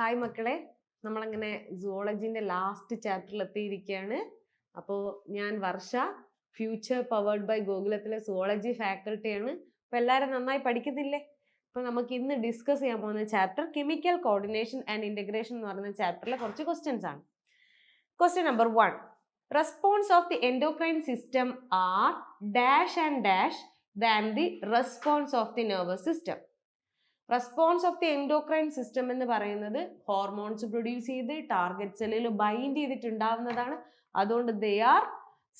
Hi മക്കളെ, നമ്മളങ്ങനെ സുവോളജിന്റെ last ചാപ്റ്ററിൽ എത്തിയിരിക്കുകയാണ്. അപ്പോൾ ഞാൻ വർഷ, ഫ്യൂച്ചർ പവേർഡ് ബൈ ഗോകുലത്തിലെ സുവോളജി ഫാക്കൽറ്റിയാണ്. അപ്പോൾ എല്ലാവരും നന്നായി പഠിക്കുന്നില്ലേ? അപ്പോൾ നമുക്ക് ഇന്ന് ഡിസ്കസ് ചെയ്യാൻ പോകുന്ന chapter chemical coordination and integration എന്ന് പറയുന്ന ചാപ്റ്ററിലെ കുറച്ച് ക്വസ്റ്റ്യൻസ് ആണ്. Question number 1. Response of the endocrine system are dash and dash than the response of the nervous system. Response of the endocrine system എന്ന് പറയുന്നത് ഹോർമോൺസ് പ്രൊഡ്യൂസ് ചെയ്ത് target സെല്ലിൽ bind ചെയ്തിട്ടുണ്ടാവുന്നതാണ്. അതുകൊണ്ട് they are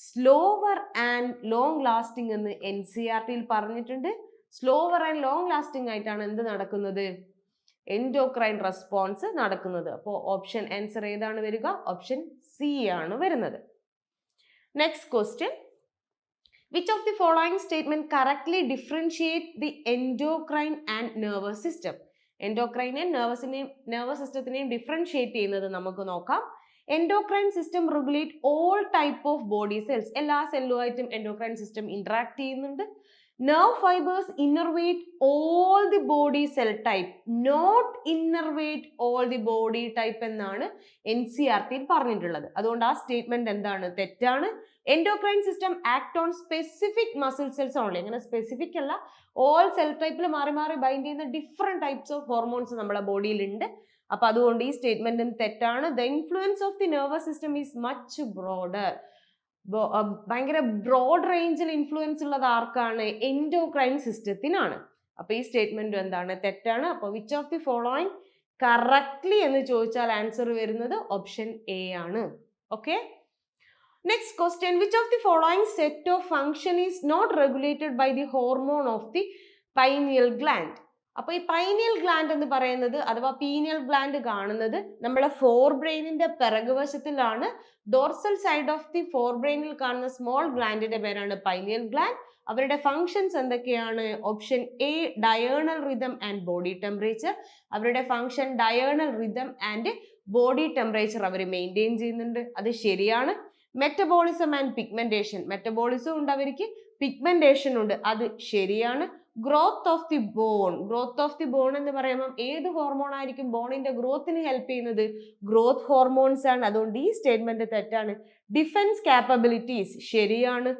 slower and long lasting എന്ന് NCERT പറഞ്ഞിട്ടുണ്ട്. Slower and long lasting ആയിട്ടാണ് എന്ത് നടക്കുന്നത്? എൻഡോക്രൈൻ റെസ്പോൺസ് നടക്കുന്നത്. അപ്പോൾ ഓപ്ഷൻ ആൻസർ ഏതാണ് വരിക? ഓപ്ഷൻ സി ആണ് വരുന്നത്. Next question. Which of the following statement correctly differentiate the endocrine and nervous system? Endocrine and nervous system differentiate ചെയ്യുന്നത് നമുക്ക് നോക്കാം. Endocrine system regulate all type of body cells. എല്ലാ സെല്ലുമായിട്ടും endocrine system interact ചെയ്യുന്നുണ്ട്. Nerve fibers innervate all the body cell type, not innervate all the body type എന്നാണ് NCERT പറഞ്ഞിട്ടുള്ളത്. അതുകൊണ്ട് ആ statement എന്താണ്? തെറ്റാണ്. Endocrine system act on specific muscle cells only. അങ്ങനെ specific അല്ല, all cell type മാറി മാറി ബൈൻഡ് ചെയ്യുന്ന ഡിഫറെന്റ് ടൈപ്സ് ഓഫ് ഹോർമോൺസ് നമ്മുടെ ബോഡിയിൽ ഉണ്ട്. അപ്പൊ അതുകൊണ്ട് ഈ സ്റ്റേറ്റ്മെന്റും തെറ്റാണ്. The influence of the nervous system is much broader. ഭയങ്കര ബ്രോഡ് റേഞ്ചിൽ ഇൻഫ്ലുവൻസ് ഉള്ളത് ആർക്കാണ്? എൻഡോക്രൈൻ സിസ്റ്റത്തിനാണ്. അപ്പൊ ഈ സ്റ്റേറ്റ്മെന്റ് എന്താണ്? തെറ്റാണ്. അപ്പൊ which of the following correctly എന്ന് ചോദിച്ചാൽ ആൻസർ വരുന്നത് ഓപ്ഷൻ എ ആണ്. Okay. Next question. Which of the following set of function is not regulated by the hormone of the pineal gland? അപ്പൊ ഈ പൈനിയൽ ഗ്ലാൻഡ് എന്ന് പറയുന്നത് അഥവാ പീനിയൽ ഗ്ലാൻഡ് കാണുന്നത് നമ്മുടെ ഫോർ ബ്രെയിനിന്റെ പിറകുവശത്തിലാണ്. Dorsal side of the fore ബ്രെയിനിൽ കാണുന്ന സ്മോൾ ഗ്ലാൻഡിന്റെ പേരാണ് പൈനിയൽ ഗ്ലാൻഡ്. അവരുടെ ഫങ്ഷൻസ് എന്തൊക്കെയാണ്? Option A diurnal rhythm and body temperature. അവരുടെ function diurnal rhythm and body temperature അവർ മെയിൻറ്റെയിൻ ചെയ്യുന്നുണ്ട്. അത് ശരിയാണ്. Metabolism and pigmentation. മെറ്റബോളിസം ഉണ്ട് അവർക്ക്, പിഗ്മെന്റേഷൻ ഉണ്ട്. അത് ശരിയാണ്. Growth of the bone. Growth of the bone എന്ന് പറയുമ്പോൾ ഏത് ഹോർമോൺ ആയിരിക്കും ബോണിന്റെ ഗ്രോത്തിന് ഹെൽപ്പ് ചെയ്യുന്നത്? ഗ്രോത്ത് ഹോർമോൺസ് ആണ്. അതുകൊണ്ട് ഈ സ്റ്റേറ്റ്മെന്റ് തെറ്റാണ്. ഡിഫൻസ് കാപ്പബിലിറ്റീസ് ശരിയാണ്.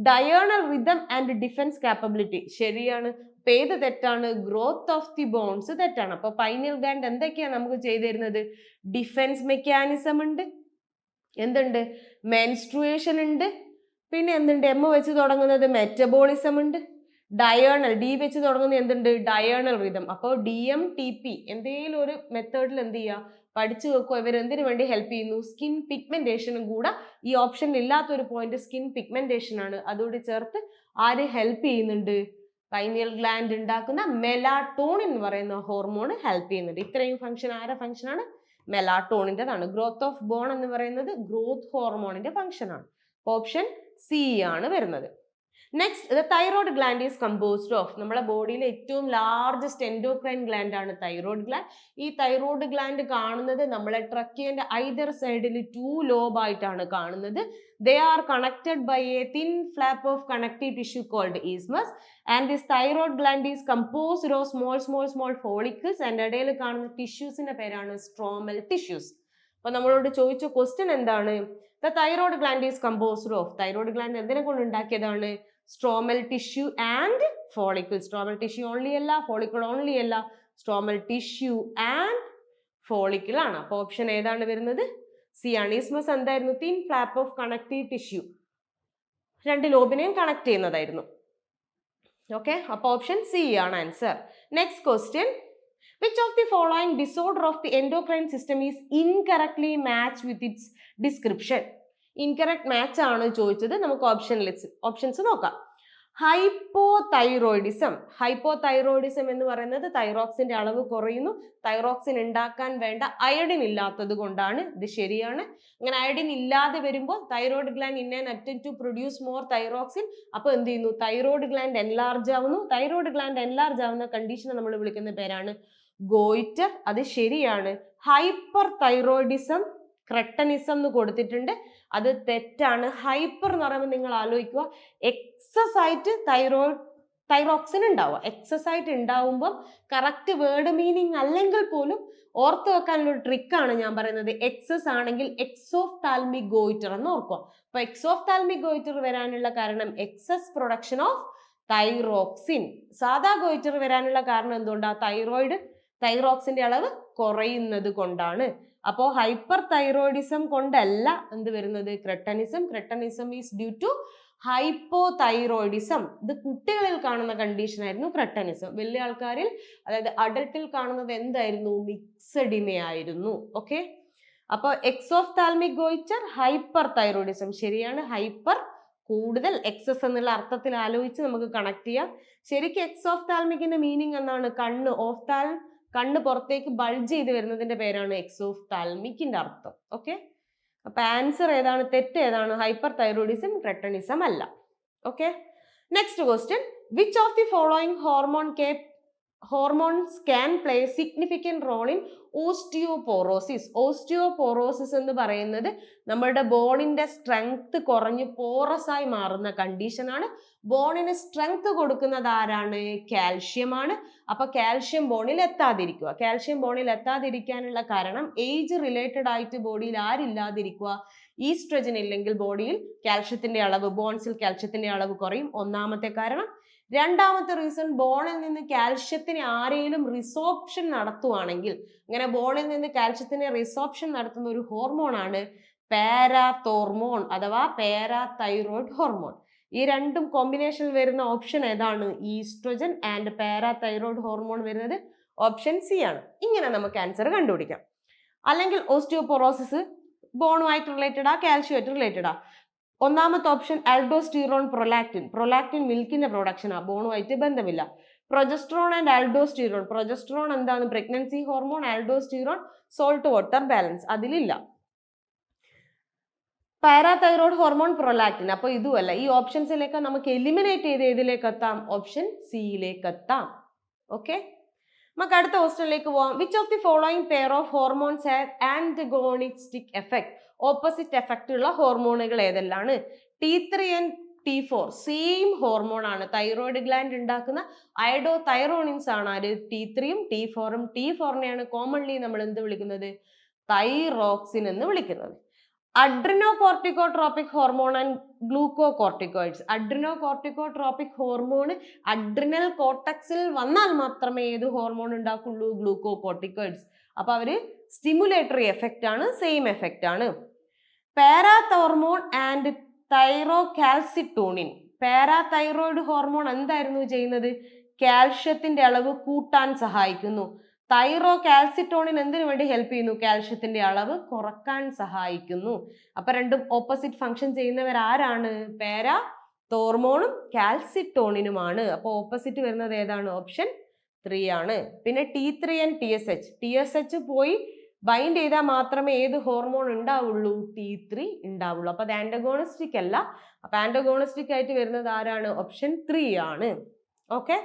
Diurnal rhythm and defence capability ശരിയാണ്. അപ്പൊ ഏത് തെറ്റാണ്? ഗ്രോത്ത് ഓഫ് ദി ബോൺസ് തെറ്റാണ്. അപ്പൊ പൈനിയൽ ഗ്ലാൻഡ് എന്തൊക്കെയാണ് നമുക്ക് ചെയ്തു തരുന്നത്? ഡിഫൻസ് മെക്കാനിസം ഉണ്ട്, എന്തുണ്ട്? മെൻസ്ട്രുവേഷൻ ഉണ്ട്, പിന്നെ എന്തുണ്ട്? എം വെച്ച് തുടങ്ങുന്നത് മെറ്റബോളിസം ഉണ്ട്. ഡയേണൽ ഡി വെച്ച് തുടങ്ങുന്നത് എന്തുണ്ട്? Diurnal rhythm. അപ്പോൾ DMTP എന്തെങ്കിലും ഒരു മെത്തേഡിൽ എന്ത് ചെയ്യുക? പഠിച്ചു വെക്കുക. ഇവർ എന്തിനു വേണ്ടി ഹെൽപ്പ് ചെയ്യുന്നു? സ്കിൻ പിഗ്മെന്റേഷനും കൂടെ. ഈ ഓപ്ഷനിൽ ഇല്ലാത്തൊരു പോയിന്റ് സ്കിൻ പിഗ്മെന്റേഷൻ ആണ്. അതുകൂടി ചേർത്ത് ആര് ഹെൽപ്പ് ചെയ്യുന്നുണ്ട്? പൈനിയൽ ഗ്ലാൻഡ് ഉണ്ടാക്കുന്ന മെലാട്ടോണിൻ എന്ന് പറയുന്ന ഹോർമോൺ ഹെൽപ്പ് ചെയ്യുന്നുണ്ട്. ഇത്രയും ഫംഗ്ഷൻ ആരുടെ ഫംഗ്ഷനാണ്? മെലാട്ടോണിൻ്റെതാണ്. ഗ്രോത്ത് ഓഫ് ബോൺ എന്ന് പറയുന്നത് ഗ്രോത്ത് ഹോർമോണിന്റെ ഫംഗ്ഷൻ ആണ്. ഓപ്ഷൻ സി ആണ് വരുന്നത്. Next, the thyroid gland is composed of. നമ്മുടെ ബോഡിയിലെ ഏറ്റവും ലാർജസ്റ്റ് എൻഡോക്രൈൻ ഗ്ലാൻഡ് ആണ് തൈറോയ്ഡ് ഗ്ലാൻഡ്. ഈ തൈറോയ്ഡ് ഗ്ലാൻഡ് കാണുന്നത് നമ്മളെ ട്രക്കിയന്റെ ഐദർ സൈഡിൽ 2 ലോബ് ആയിട്ടാണ് കാണുന്നത്. They are connected by a thin flap of connective tissue called isthmus, and this thyroid gland is composed of small follicles, and ഇടയിൽ കാണുന്ന ടിഷ്യൂസിന്റെ പേരാണ് സ്ട്രോമൽ ടിഷ്യൂസ്. അപ്പൊ നമ്മളോട് ചോദിച്ച ക്വസ്റ്റ്യൻ എന്താണ്? The thyroid gland is composed of. Thyroid gland എന്തിനെ കൊണ്ട് ഉണ്ടാക്കിയതാണ്? Stromal tissue and follicle. Stromal tissue only അല്ല, ഫോളിക്കിൾ ഓൺലി അല്ല, സ്ട്രോമൽ ടിഷ്യൂ ആൻഡ് ഫോളിക്കിൾ ആണ്. അപ്പൊ ഓപ്ഷൻ ഏതാണ് വരുന്നത്? സി ആണ്. ഇസ്മസ് എന്തായിരുന്നു? Thin flap of connective tissue, 2 ലോബിനെയും കണക്ട് ചെയ്യുന്നതായിരുന്നു. ഓക്കെ, അപ്പൊ ഓപ്ഷൻ സി ആണ് answer. Next question. Which of the following disorder of the endocrine system is incorrectly match with its description? Incorrect match ആണ് ചോദിച്ചത്. നമുക്ക് options നോക്കാം. Hypothyroidism. Hypothyroidism എന്ന് പറയുന്നത് തൈറോക്സിന്റെ അളവ് കുറയുന്നു. തൈറോക്സിൻ ഉണ്ടാക്കാൻ വേണ്ട അയഡിൻ ഇല്ലാത്തത് കൊണ്ടാണ്. ഇത് ശരിയാണ്. അങ്ങനെ അയഡിൻ ഇല്ലാതെ വരുമ്പോൾ thyroid gland in an attempt to produce more thyroxine, അപ്പൊ എന്ത് ചെയ്യുന്നു? തൈറോയ്ഡ് ഗ്ലാൻഡ് എൻലാർജ് ആവുന്നു. തൈറോയ്ഡ് ഗ്ലാൻഡ് എൻലാർജ് ആവുന്ന കണ്ടീഷനെ നമ്മൾ വിളിക്കുന്ന പേരാണ് ഗോയിറ്റർ. അത് ശരിയാണ്. ഹൈപ്പർ തൈറോയിഡിസം ക്രെട്ടനിസം എന്ന് കൊടുത്തിട്ടുണ്ട്. അത് തെറ്റാണ്. ഹൈപ്പർ എന്ന് പറയുമ്പോൾ നിങ്ങൾ ആലോചിക്കുക, എക്സസ് ആയിട്ട് തൈറോക്സിൻ ഉണ്ടാവുക. എക്സസ് ആയിട്ട് ഉണ്ടാവുമ്പോൾ കറക്റ്റ് വേർഡ് മീനിങ് അല്ലെങ്കിൽ പോലും ഓർത്ത് വെക്കാനുള്ള ഒരു ട്രിക്കാണ് ഞാൻ പറയുന്നത്. എക്സസ് ആണെങ്കിൽ എക്സോഫ്താൽമിക് ഗോയിറ്റർ എന്ന് ഓർക്കുക. അപ്പൊ എക്സോഫ്താൽമിക് ഗോയിറ്റർ വരാനുള്ള കാരണം എക്സസ് പ്രൊഡക്ഷൻ ഓഫ് തൈറോക്സിൻ. സാധാ ഗോയിറ്റർ വരാനുള്ള കാരണം എന്തുകൊണ്ടാ? തൈറോക്സിന്റെ അളവ് കുറയുന്നത് കൊണ്ടാണ്. അപ്പോൾ ഹൈപ്പർ തൈറോയിഡിസം കൊണ്ടല്ല എന്ത് വരുന്നത്? ക്രെട്ടനിസം. ക്രെട്ടനിസം ഈസ് ഡ്യൂ ടു ഹൈപ്പോതൈറോയിഡിസം. ഇത് കുട്ടികളിൽ കാണുന്ന കണ്ടീഷൻ ആയിരുന്നു ക്രെട്ടനിസം. വലിയ ആൾക്കാരിൽ, അതായത് അഡൽട്ടിൽ കാണുന്നത് എന്തായിരുന്നു? മിക്സഡിമയായിരുന്നു. ഓക്കെ, അപ്പോൾ എക്സോഫ്താൽമിക് ഗോയിറ്റർ, ഹൈപ്പർ തൈറോയിഡിസം. ശരിയാണ്, ഹൈപ്പർ കൂടുതൽ, എക്സസ് എന്നുള്ള അർത്ഥത്തിൽ ആലോചിച്ച് നമുക്ക് കണക്ട് ചെയ്യാം. ശരിക്കും എക്സോഫ്താൽമിക്കിന്റെ മീനിങ് എന്നാണ്? കണ്ണ് പുറത്തേക്ക് ബൾജ് ചെയ്ത് വരുന്നതിന്റെ പേരാണ് എക്സോഫ്താൽമിക്കിന്റെ അർത്ഥം. ഓക്കെ, അപ്പൊ ആൻസർ ഏതാണ്? തെറ്റ് ഏതാണ്? ഹൈപ്പർ തൈറോയിഡിസം, ക്രെട്ടനിസം അല്ല. Okay, next question. Which of the following hormones can play significant role in osteoporosis? Osteoporosis എന്ന് പറയുന്നത് നമ്മുടെ ബോണിന്റെ സ്ട്രെങ്ത് കുറഞ്ഞ് പോറസ് ആയി മാറുന്ന കണ്ടീഷനാണ്. ബോണിന് സ്ട്രെങ്ത് കൊടുക്കുന്നത് ആരാണ്? കാൽഷ്യം ആണ്. അപ്പൊ കാൽഷ്യം ബോണിൽ എത്താതിരിക്കുക. കാൽഷ്യം ബോണിൽ എത്താതിരിക്കാനുള്ള കാരണം ഏജ് റിലേറ്റഡ് ആയിട്ട് ബോഡിയിൽ ആരില്ലാതിരിക്കുക? ഈസ്ട്രജൻ ഇല്ലെങ്കിൽ ബോഡിയിൽ കാൽഷ്യത്തിന്റെ അളവ്, ബോൺസിൽ കാൽഷ്യത്തിന്റെ അളവ് കുറയും. ഒന്നാമത്തെ കാരണം. രണ്ടാമത്തെ റീസൺ, ബോണിൽ നിന്ന് കാൽഷ്യത്തിന് ആരെങ്കിലും റിസോപ്ഷൻ നടത്തുവാണെങ്കിൽ, ഇങ്ങനെ ബോണിൽ നിന്ന് കാൽഷ്യത്തിന് റിസോപ്ഷൻ നടത്തുന്ന ഒരു ഹോർമോൺ ആണ് പാരാതോർമോൺ അഥവാ പാരാതൈറോയ്ഡ് ഹോർമോൺ. ഈ രണ്ടും കോമ്പിനേഷൻ വരുന്ന ഓപ്ഷൻ ഏതാണ്? ഈസ്ട്രോജൻ ആൻഡ് പാരാതൈറോയ്ഡ് ഹോർമോൺ വരുന്നത് ഓപ്ഷൻ സി ആണ്. ഇങ്ങനെ നമുക്ക് ആൻസർ കണ്ടുപിടിക്കാം. അല്ലെങ്കിൽ ഓസ്റ്റിയോപോറോസിസ് ബോണുമായിട്ട് റിലേറ്റഡാ, കാൽഷ്യമായിട്ട് റിലേറ്റഡാ? ഒന്നാമത്തെ ഓപ്ഷൻ ആൽഡോസ്റ്റിറോൺ, പ്രൊലാക്റ്റിൻ മിൽക്കിന്റെ പ്രൊഡക്ഷൻ ആ, ബോണുമായിട്ട് ബന്ധമില്ല. Progesterone and aldosterone. പ്രൊജസ്ട്രോൺ എന്താണ്? Pregnancy hormone. Aldosterone salt water balance, അതിലില്ല. പാരാതൈറോയ്ഡ് ഹോർമോൺ, പ്രൊലാക്റ്റിൻ, അപ്പൊ ഇതുമല്ല. ഈ ഓപ്ഷൻസിലേക്ക് നമുക്ക് എലിമിനേറ്റ് ചെയ്ത് ഏതിലേക്ക് എത്താം? ഓപ്ഷൻ സിയിലേക്ക് എത്താം. ഓക്കെ, നമുക്ക് അടുത്ത ക്വസ്റ്റ്യനിലേക്ക് പോവാം. Which of the following pair of hormones have antagonistic effect? Opposite effect ഉള്ള ഹോർമോണുകൾ ഏതെല്ലാണ്? T3 and T4 same hormone ആണ്. തൈറോയിഡ് ഗ്ലാൻഡ് ഉണ്ടാക്കുന്ന അയഡോതൈറോണിൻസ് ആണ് ആര്? T3 ഉം T4 ഉം. T4നെയാണ് കോമൺലി നമ്മൾ എന്ത് വിളിക്കുന്നത്? തൈറോക്സിൻ എന്ന് വിളിക്കുന്നത്. Adrenocorticotropic hormone and glucocorticoids. Adrenocorticotropic hormone adrenal കോർട്ടക്സിൽ വന്നാൽ മാത്രമേ ഏത് ഹോർമോൺ ഉണ്ടാക്കുള്ളൂ? ഗ്ലൂക്കോകോർട്ടിക്കോയിഡ്സ്. അപ്പൊ അവര് സ്റ്റിമുലേറ്ററി എഫക്റ്റ് ആണ്, സെയിം എഫക്റ്റ് ആണ്. Parathormone and thyrocalcitonin. Parathyroid hormone എന്തായിരുന്നു ചെയ്യുന്നത്? കാൽഷ്യത്തിന്റെ അളവ് കൂട്ടാൻ സഹായിക്കുന്നു. തൈറോകാൽസിറ്റോണിൻ എന്തിനു വേണ്ടി ഹെൽപ്പ് ചെയ്യുന്നു? കാൽഷ്യത്തിന്റെ അളവ് കുറക്കാൻ സഹായിക്കുന്നു. അപ്പൊ രണ്ടും ഓപ്പോസിറ്റ് ഫംഗ്ഷൻ ചെയ്യുന്നവർ ആരാണ്? പാരാതോർമോണും കാൽസിറ്റോണിനുമാണ്. അപ്പൊ ഓപ്പോസിറ്റ് വരുന്നത് ഏതാണ്? ഓപ്ഷൻ 3 ആണ്. പിന്നെ T3 ആൻഡ് TSH പോയി ബൈൻഡ് ചെയ്താൽ മാത്രമേ ഏത് ഹോർമോൺ ഉണ്ടാവുള്ളൂ? T3 ഉണ്ടാവുള്ളൂ. അപ്പൊ അത് ആന്റഗോണിസ്റ്റിക് അല്ല. അപ്പൊ ആന്റഗോണിസ്റ്റിക് ആയിട്ട് വരുന്നത് ആരാണ്? ഓപ്ഷൻ 3 ആണ്. Okay,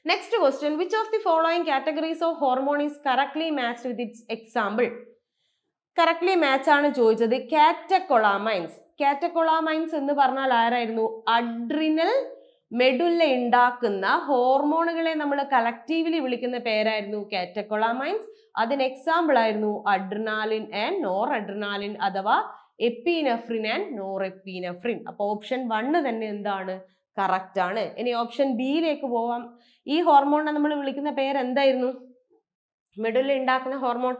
next question. Which of the following categories of hormone is correctly matched with its example? Correctly match ആണ് ചോദിച്ചത്. കാറ്റകൊളാമൈൻസ്. കാറ്റകൊളാമൈൻസ് എന്ന് പറഞ്ഞാൽ ആരായിരുന്നു? അഡ്രിനൽ മെഡുല്ല ഉണ്ടാക്കുന്ന ഹോർമോണുകളെ നമ്മൾ കളക്റ്റീവ്ലി വിളിക്കുന്ന പേരായിരുന്നു കാറ്റകൊളാമൈൻസ്. അതിന് എക്സാമ്പിൾ ആയിരുന്നു അഡ്രിനാലിൻ ആൻഡ് നോർ അഡ്രിനാലിൻ അഥവാ എപ്പിനെഫ്രിൻ ആൻഡ് നോർ എപ്പിനെഫ്രിൻ. അപ്പൊ ഓപ്ഷൻ 1 തന്നെ എന്താണ്? കറക്റ്റ് ആണ്. ഇനി ഓപ്ഷൻ ബിയിലേക്ക് പോവാം. ഈ ഹോർമോണിനെ നമ്മൾ വിളിക്കുന്ന പേര് എന്തായിരുന്നു? മെഡുല്ല ഉണ്ടാക്കുന്ന ഹോർമോൺ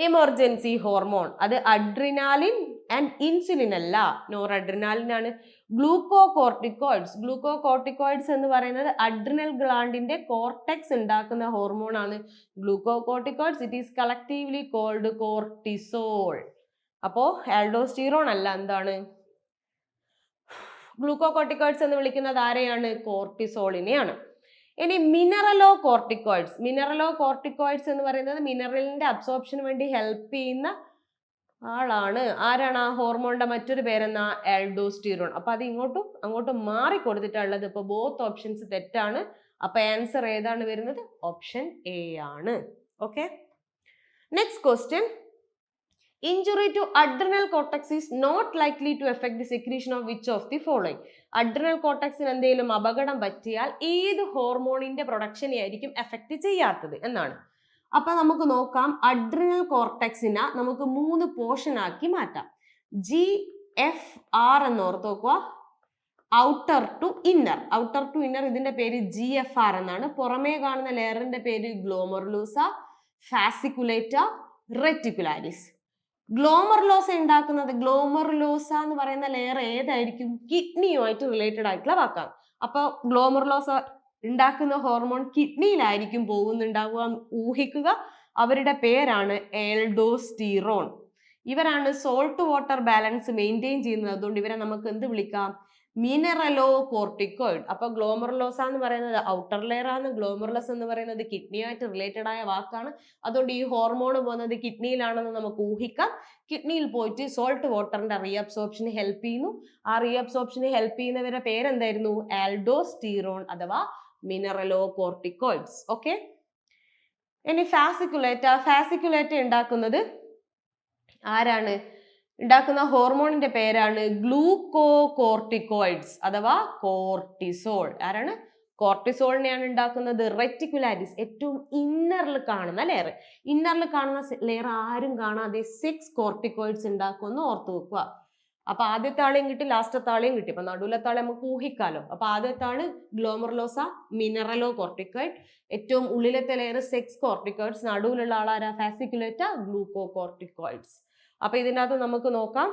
എമർജൻസി ഹോർമോൺ. അത് അഡ്രിനാലിൻ ആൻഡ് ഇൻസുലിൻ അല്ല, നോർ അഡ്രിനാലിൻ ആണ്. ഗ്ലൂക്കോകോർട്ടിക്കോയിഡ്സ് എന്ന് പറയുന്നത് അഡ്രിനൽ ഗ്ലാൻഡിന്റെ കോർട്ടെക്സ് ഉണ്ടാക്കുന്ന ഹോർമോൺ ആണ് glucocorticoids. It is collectively called cortisol. അപ്പോ ആൽഡോസ്റ്റിറോൺ അല്ല, എന്താണ്? ഗ്ലൂക്കോകോർട്ടിക്കോയിഡ്സ് എന്ന് വിളിക്കുന്നത് ആരെയാണ്? കോർട്ടിസോളിനെയാണ്. ഇനി മിനറലോകോർട്ടിക്കോയിഡ്സ് എന്ന് പറയുന്നത് മിനറലിന്റെ അബ്സോർപ്ഷന് വേണ്ടി ഹെൽപ്പ് ചെയ്യുന്ന ആളാണ്. ആരാണ് ആ ഹോർമോണിന്റെ മറ്റൊരു പേരെന്നാ? ആൽഡോസ്റ്റിറോൺ. അപ്പൊ അത് ഇങ്ങോട്ടും അങ്ങോട്ടും മാറി കൊടുത്തിട്ടുള്ളത്. ഇപ്പൊ ബോത്ത് ഓപ്ഷൻസ് തെറ്റാണ്. അപ്പൊ ആൻസർ ഏതാണ് വരുന്നത്? ഓപ്ഷൻ എ ആണ്. Okay, next question. Injury to adrenal cortex is not likely to affect the secretion of which of the following? Adrenal cortexന് എന്തെങ്കിലും അപകടം പറ്റിയാൽ ഏത് ഹോർമോണിന്റെ പ്രൊഡക്ഷനെ ആയിരിക്കും എഫക്ട് ചെയ്യാത്തത് എന്നാണ്. അപ്പൊ നമുക്ക് നോക്കാം. അഡ്രിനൽ കോർട്ടെക്സിനെ നമുക്ക് 3 പോർഷൻ ആക്കി മാറ്റാം. GFR എന്ന് ഓർത്ത് നോക്കുക. Outer to inner. Outer to inner ഇതിന്റെ പേര് GFR എന്നാണ്. പുറമേ കാണുന്ന ലെയറിന്റെ പേര് ഗ്ലോമറുലോസ, ഫാസിക്കുലേറ്റ, റെറ്റിക്കുലാരിസ്. ഗ്ലോമറുലോസ ഉണ്ടാക്കുന്നത്, ഗ്ലോമറുലോസ എന്ന് പറയുന്ന ലെയർ ഏതായിരിക്കും? കിഡ്നിയുമായിട്ട് റിലേറ്റഡ് ആയിട്ടുള്ള വാക്കാണ്. അപ്പോൾ ഗ്ലോമറുലോസ ഉണ്ടാക്കുന്ന ഹോർമോൺ കിഡ്നിയിലായിരിക്കും പോകുന്നുണ്ടാവുക. ഊഹിക്കുക. അവരുടെ പേരാണ് ആൽഡോസ്റ്റിറോൺ. ഇവരാണ് സോൾട്ട് വാട്ടർ ബാലൻസ് മെയിൻറ്റെയിൻ ചെയ്യുന്നത്. അതുകൊണ്ട് ഇവരെ നമുക്ക് എന്ത് വിളിക്കാം? മിനറലോ കോർട്ടിക്കോയിഡ്. അപ്പൊ ഗ്ലോമറുലോസ എന്ന് പറയുന്നത് ഔട്ടർ ലെയർ ആണ്, ഗ്ലോമറുലസ് എന്ന് പറയുന്നത് കിഡ്നിയായിട്ട് റിലേറ്റഡ് ആയ വാക്കാണ്. അതുകൊണ്ട് ഈ ഹോർമോൺ പോകുന്നത് കിഡ്നിയിലാണെന്ന് നമുക്ക് ഊഹിക്കാം. കിഡ്നിയിൽ പോയിട്ട് സോൾട്ട് വാട്ടറിന്റെ റീഅബ്സോർപ്ഷന് ഹെൽപ്പ് ചെയ്യുന്നു. ആ റീഅബ്സോർപ്ഷന് ഹെൽപ്പ് ചെയ്യുന്നവരുടെ പേരെന്തായിരുന്നു? ആൽഡോസ്റ്റിറോൺ അഥവാ മിനറലോ കോർട്ടിക്കോയിഡ്സ്. ഓക്കെ. ഇനി ഫാസിക്കുലേറ്റ ഉണ്ടാക്കുന്നത് ആരാണ്? ഉണ്ടാക്കുന്ന ഹോർമോണിന്റെ പേരാണ് ഗ്ലൂക്കോകോർട്ടിക്കോയിഡ്സ് അഥവാ കോർട്ടിസോൾ. ആരാണ്? കോർട്ടിസോളിനെയാണ് ഉണ്ടാക്കുന്നത് റെറ്റിക്കുലാരിസ്. ഏറ്റവും ഇന്നറിൽ കാണുന്ന ലെയർ. ഇന്നറിൽ കാണുന്ന ലെയർ ആരും കാണാതെ 6 കോർട്ടിക്കോയിഡ്സ് ഉണ്ടാക്കുമെന്ന് ഓർത്തു വെക്കുക. അപ്പൊ ആദ്യത്തെ ആളെയും കിട്ടി, ലാസ്റ്റത്തെ ആളെയും കിട്ടി. അപ്പൊ നടുവിലത്തെ ആളെ നമുക്ക് ഊഹിക്കാലോ. അപ്പൊ ആദ്യത്തെ ആള് ഗ്ലോമറുലോസ, മിനറലോ കോർട്ടിക്കോയിഡ്. ഏറ്റവും ഉള്ളിലത്തെ ലെയർ 6 കോർട്ടിക്കോയിഡ്സ്. നടുവിലുള്ള ആളാരാ? ഫാസിക്കുലേറ്റ, ഗ്ലൂക്കോകോർട്ടിക്കോയിഡ്സ്. അപ്പൊ ഇതിനകത്ത് നമുക്ക് നോക്കാം.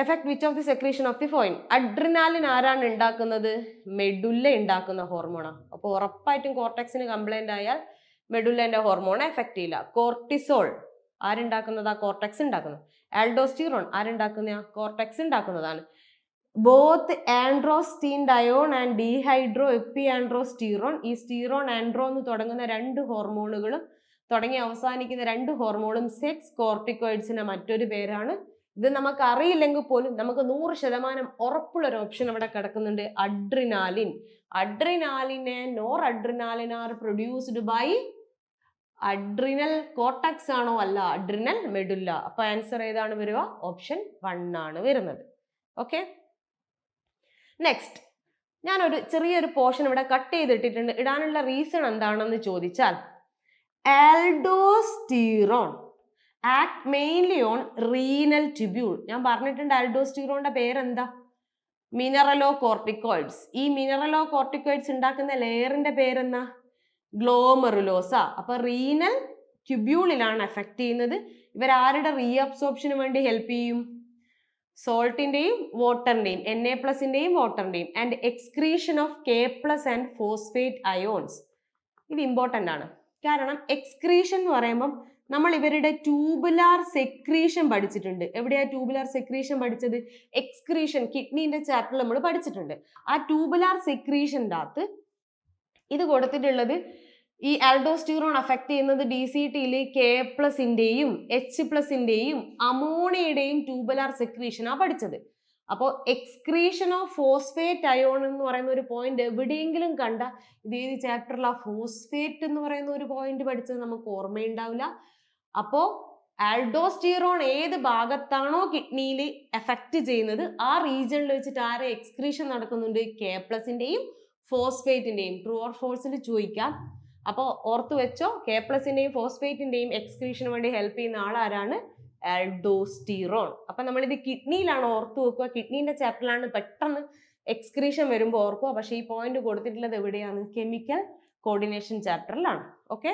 Effect which of the secretion of the ഫോയിൻ. അഡ്രിനാലിൻ ആരാണ് ഉണ്ടാക്കുന്നത്? മെഡുല്ല ഉണ്ടാക്കുന്ന ഹോർമോണാണ്. അപ്പോൾ ഉറപ്പായിട്ടും കോർട്ടെക്സിന് കംപ്ലൈന്റ് ആയാൽ മെഡുല്ലന്റെ ഹോർമോണെ എഫക്ട് ചെയ്യില്ല. കോർട്ടിസോൾ ആരുണ്ടാക്കുന്നതാ? കോർട്ടെക്സ് ഉണ്ടാക്കുന്നത്. ആൽഡോസ്റ്റിറോൺ ആരുണ്ടാക്കുന്ന? കോർട്ടെക്സ് ഉണ്ടാക്കുന്നതാണ്. Both androstenedione and dehydroepiandrosterone. ഈ സ്റ്റീറോൺ ആൻഡ്രോ എന്ന് തുടങ്ങുന്ന 2 ഹോർമോണുകളും തുടങ്ങി അവസാനിക്കുന്ന 2 ഹോർമോണും 6 കോർട്ടിക്കോയിഡ്സിന്റെ മറ്റൊരു പേരാണ്. ഇത് നമുക്ക് അറിയില്ലെങ്കിൽ പോലും നമുക്ക് 100% ഉറപ്പുള്ള ഒരു ഓപ്ഷൻ അവിടെ കിടക്കുന്നുണ്ട്. അഡ്രിനാലിൻ. അഡ്രിനാലിനെ noradrenaline are produced by adrenal cortex ആണോ? അല്ല, അഡ്രിനൽ മെഡുല്ല. അപ്പൊ ആൻസർ ഏതാണ് വരിക? ഓപ്ഷൻ 1 ആണ് വരുന്നത്. ഓക്കെ. നെക്സ്റ്റ്, ഞാനൊരു ചെറിയൊരു പോർഷൻ ഇവിടെ കട്ട് ചെയ്തിട്ടിട്ടുണ്ട്. ഇടാനുള്ള റീസൺ എന്താണെന്ന് ചോദിച്ചാൽ, aldosterone act mainly on renal tubule. ഞാൻ പറഞ്ഞിട്ടുണ്ട് ആൽഡോസ്റ്റിറോണിന്റെ പേരെന്താ? മിനറലോ കോർട്ടിക്കോയിഡ്സ്. ഈ മിനറലോ കോർട്ടിക്കോയിഡ്സ് ഉണ്ടാക്കുന്ന ലെയറിന്റെ പേരെന്താ? ഗ്ലോമറുലോസ. അപ്പൊ റീനൽ ട്യൂബ്യൂളിലാണ് എഫക്ട് ചെയ്യുന്നത്. ഇവരാരുടെ റീഅബ്സോർപ്ഷന് വേണ്ടി ഹെൽപ്പ് ചെയ്യും? സോൾട്ടിന്റെയും വാട്ടറിന്റെയും, Na+ന്റെയും വാട്ടറിന്റെയും, and excretion of K+ and phosphate ions. ഇത് ഇമ്പോർട്ടന്റ് ആണ്. കാരണം എക്സ്ക്രീഷൻ എന്ന് പറയുമ്പം നമ്മൾ ഇവരുടെ ട്യൂബുലാർ സെക്രീഷൻ പഠിച്ചിട്ടുണ്ട്. എവിടെയാ ട്യൂബുലാർ സെക്രീഷൻ പഠിച്ചത്? എക്സ്ക്രീഷൻ കിഡ്നിന്റെ ചാപ്റ്ററിൽ നമ്മൾ പഠിച്ചിട്ടുണ്ട്. ആ ട്യൂബുലാർ സെക്രീഷൻ്റെ അകത്ത് ഇത് കൊടുത്തിട്ടുള്ളത് ഈ ആൽഡോസ്റ്റിറോൺ അഫക്ട് ചെയ്യുന്നത് DCTയിൽ K+ന്റെയും H+ന്റെയും അമോണിയയുടെയും ട്യൂബുലാർ സെക്രീഷനാണ് പഠിച്ചത്. അപ്പോൾ എക്സ്ക്രീഷൻ ഓഫ് ഫോസ്ഫേറ്റ് അയോൺ എന്ന് പറയുന്ന ഒരു പോയിന്റ് എവിടെയെങ്കിലും കണ്ട ഇത് ഏത് ചാപ്റ്ററിലാ? ഫോസ്ഫേറ്റ് എന്ന് പറയുന്ന ഒരു പോയിന്റ് പഠിച്ചത് നമുക്ക് ഓർമ്മയുണ്ടാവില്ല. അപ്പോൾ ആൽഡോസ്റ്റിറോൺ ഏത് ഭാഗത്താണോ കിഡ്നിയിൽ എഫക്ട് ചെയ്യുന്നത് ആ റീജിയണിൽ വെച്ചിട്ട് ആരെ എക്സ്ക്രീഷൻ നടക്കുന്നുണ്ട്? K+ന്റെയും ഫോസ്ഫേറ്റിന്റെയും. ട്രൂ ഓർ ഫോൾസിൽ ചോദിക്കാം. അപ്പോൾ ഓർത്തു വെച്ചോ, K+ന്റെയും ഫോസ്ഫേറ്റിന്റെയും എക്സ്ക്രീഷന് വേണ്ടി ഹെൽപ്പ് ചെയ്യുന്ന ആളാരാണ്? ആൽഡോസ്റ്റിറോൺ. അപ്പൊ നമ്മളിത് കിഡ്നിയിലാണ് ഓർത്തു വെക്കുക. കിഡ്നീന്റെ ചാപ്റ്ററിലാണ് പെട്ടെന്ന് എക്സ്ക്രീഷൻ വരുമ്പോൾ ഓർക്കുക. പക്ഷെ ഈ പോയിന്റ് കൊടുത്തിട്ടുള്ളത് എവിടെയാണ്? കെമിക്കൽ കോർഡിനേഷൻ ചാപ്റ്ററിലാണ്. Okay.